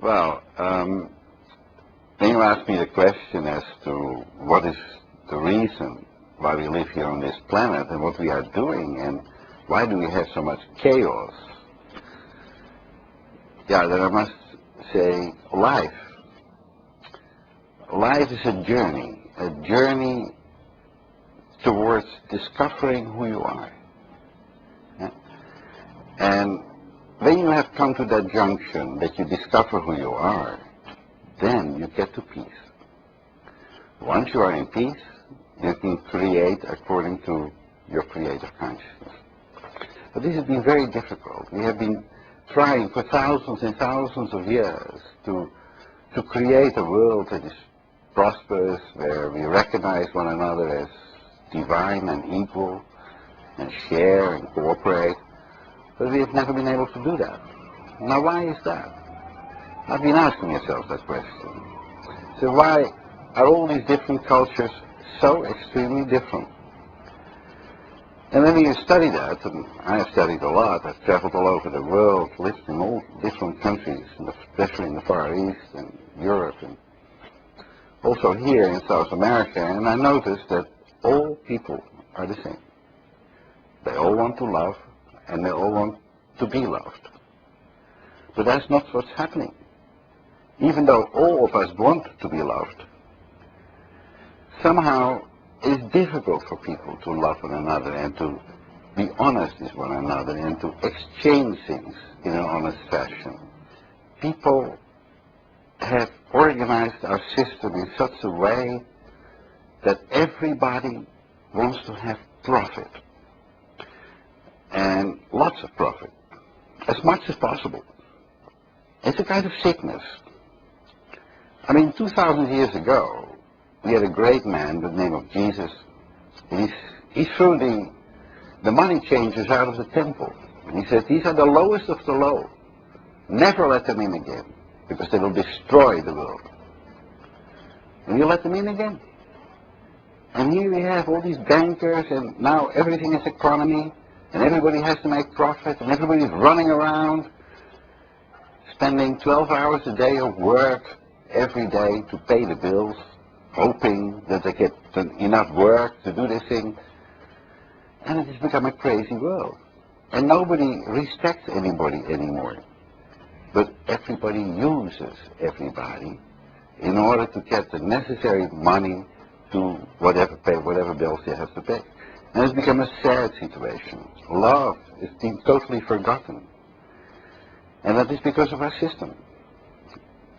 Well, when you ask me the question as to what is the reason why we live here on this planet and what we are doing and why do we have so much chaos, yeah, then I must say life. Life is a journey towards discovering who you are. Yeah? And when you have come to that junction that you discover who you are, then you get to peace. Once you are in peace, you can create according to your creative consciousness. But this has been very difficult. We have been trying for thousands and thousands of years to create a world that is prosperous, where we recognize one another as divine and equal, and share and cooperate. But we have never been able to do that. Now why is that? I've been asking myself that question. So why are all these different cultures so extremely different? And when you study that, and I have studied a lot, I've traveled all over the world, lived in all different countries, especially in the Far East and Europe, and also here in South America, and I noticed that all people are the same. They all want to love, and they all want to be loved. But that's not what's happening. Even though all of us want to be loved, somehow it's difficult for people to love one another and to be honest with one another and to exchange things in an honest fashion. People have organized our system in such a way that everybody wants to have profit, and lots of profit, as much as possible. It's a kind of sickness. I mean, 2,000 years ago, we had a great man by the name of Jesus. He threw the money changers out of the temple. And he said, these are the lowest of the low. Never let them in again, because they will destroy the world. And you let them in again. And here we have all these bankers, and now everything is economy, and everybody has to make profit, and everybody's running around, spending 12 hours a day of work every day to pay the bills, hoping that they get enough work to do this thing. And it has become a crazy world. And nobody respects anybody anymore. But everybody uses everybody in order to get the necessary money to pay whatever bills they have to pay. And it's become a sad situation. Love is being totally forgotten. And that is because of our system.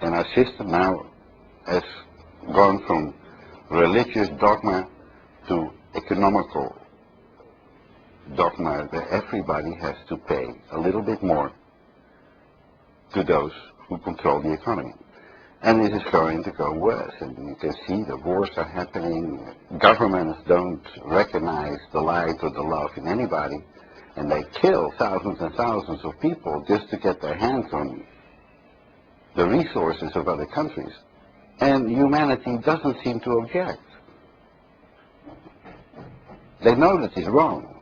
And our system now has gone from religious dogma to economical dogma, where everybody has to pay a little bit more to those who control the economy. And this is going to go worse. And you can see the wars are happening. Governments don't recognize the light or the love in anybody. And they kill thousands and thousands of people just to get their hands on the resources of other countries. And humanity doesn't seem to object. They know that it's wrong.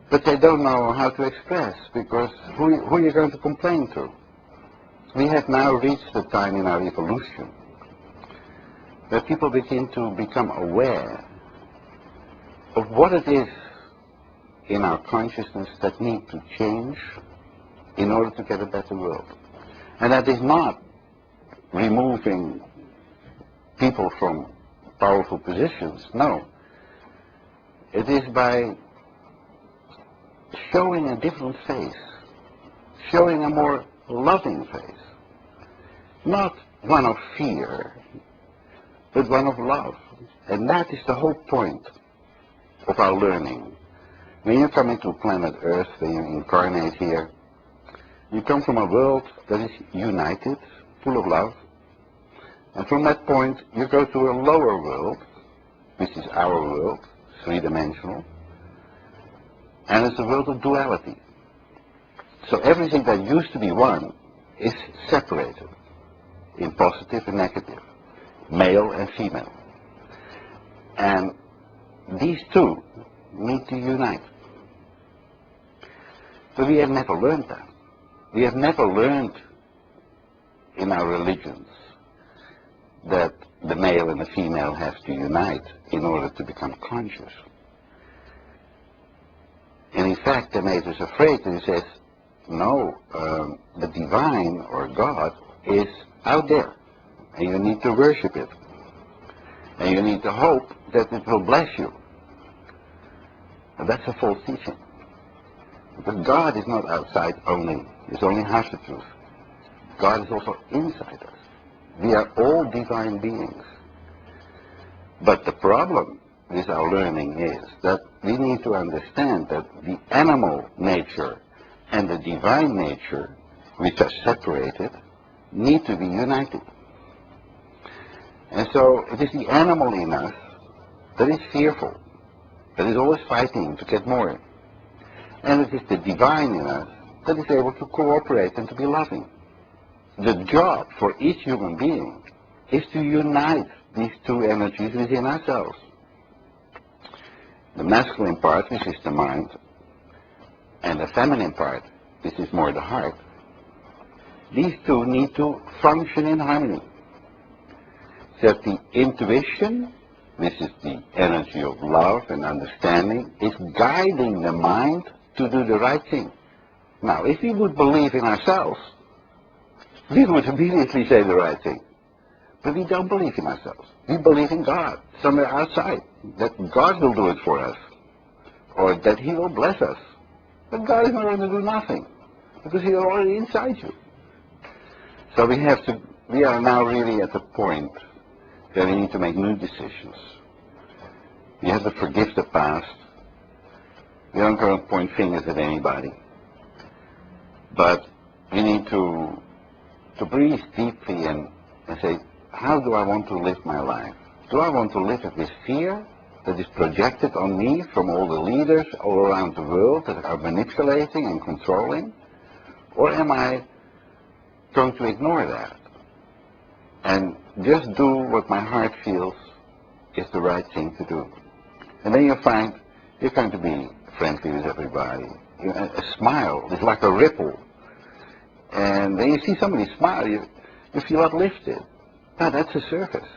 But they don't know how to express, because who are you going to complain to? We have now reached the time in our evolution where people begin to become aware of what it is in our consciousness that need to change in order to get a better world. And that is not removing people from powerful positions, no. It is by showing a different face, showing a more loving face, not one of fear, but one of love. And that is the whole point of our learning. When you come into planet Earth, when you incarnate here, you come from a world that is united, full of love, and from that point you go to a lower world, which is our world, three-dimensional, and it's a world of duality. So everything that used to be one is separated in positive and negative, male and female. And these two need to unite. But we have never learned that. We have never learned in our religions that the male and the female have to unite in order to become conscious. And in fact, they made us afraid, and he says, no, the divine or God is out there, and you need to worship it. And you need to hope that it will bless you. But that's a false teaching. Because God is not outside only. It's only half the truth. God is also inside us. We are all divine beings. But the problem with our learning is that we need to understand that the animal nature and the divine nature, which are separated, need to be united. And so it is the animal in us that is fearful, that is always fighting to get more. And it is the divine in us that is able to cooperate and to be loving. The job for each human being is to unite these two energies within ourselves. The masculine part, which is the mind, and the feminine part, which is more the heart, these two need to function in harmony. So that the intuition, which is the energy of love and understanding, is guiding the mind to do the right thing. Now, if we would believe in ourselves, we would immediately say the right thing. But we don't believe in ourselves. We believe in God, somewhere outside, that God will do it for us, or that He will bless us. But God is not going to do nothing, because He is already inside you. So we are now really at the point that we need to make new decisions. We have to forgive the past. We aren't going to point fingers at anybody. But we need to breathe deeply and say, how do I want to live my life? Do I want to live it with fear that is projected on me from all the leaders all around the world that are manipulating and controlling? Or am I going to ignore that and just do what my heart feels is the right thing to do? And then you'll find you're going to be friendly with everybody. A smile is like a ripple. And then you see somebody smile, you feel uplifted. Now that's a service.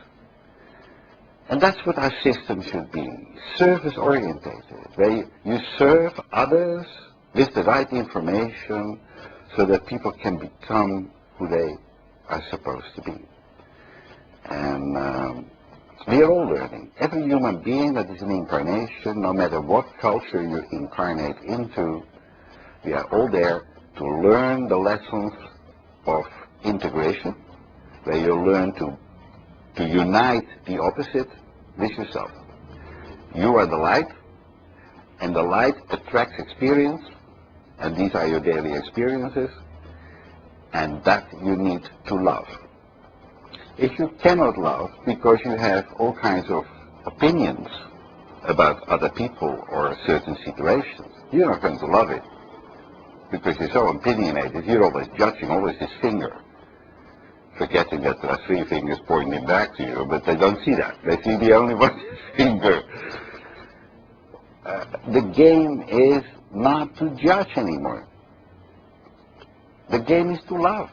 And that's what our system should be, service-orientated, where you serve others with the right information so that people can become who they are supposed to be. And we are all learning. Every human being that is an incarnation, no matter what culture you incarnate into, we are all there to learn the lessons of integration, where you learn to unite the opposite with yourself. You are the light, and the light attracts experience, and these are your daily experiences, and that you need to love. If you cannot love because you have all kinds of opinions about other people or certain situations, you're not going to love it. Because you're so opinionated, you're always judging, always this finger. Forgetting that there are three fingers pointing back to you, but they don't see that. They see the only one finger. The game is not to judge anymore. The game is to love.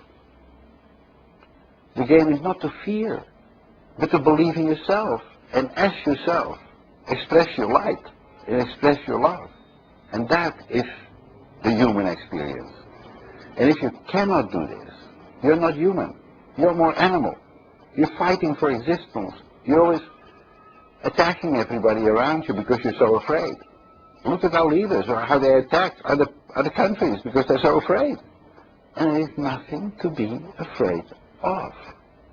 The game is not to fear, but to believe in yourself. And as yourself, express your light and express your love. And that is the human experience. And if you cannot do this, you're not human. You're more animal. You're fighting for existence. You're always attacking everybody around you because you're so afraid. Look at our leaders or how they attack other countries because they're so afraid. And there's nothing to be afraid of.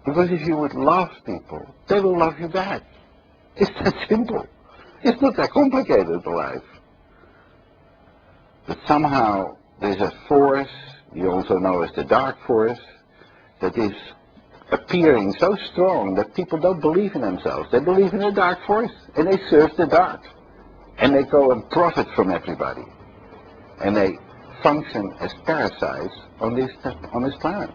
Because if you would love people, they will love you back. It's that simple. It's not that complicated, life. But somehow there's a force, you also know as the dark force, that is appearing so strong that people don't believe in themselves. They believe in the dark force, and they serve the dark. And they go and profit from everybody. And they function as parasites on this planet.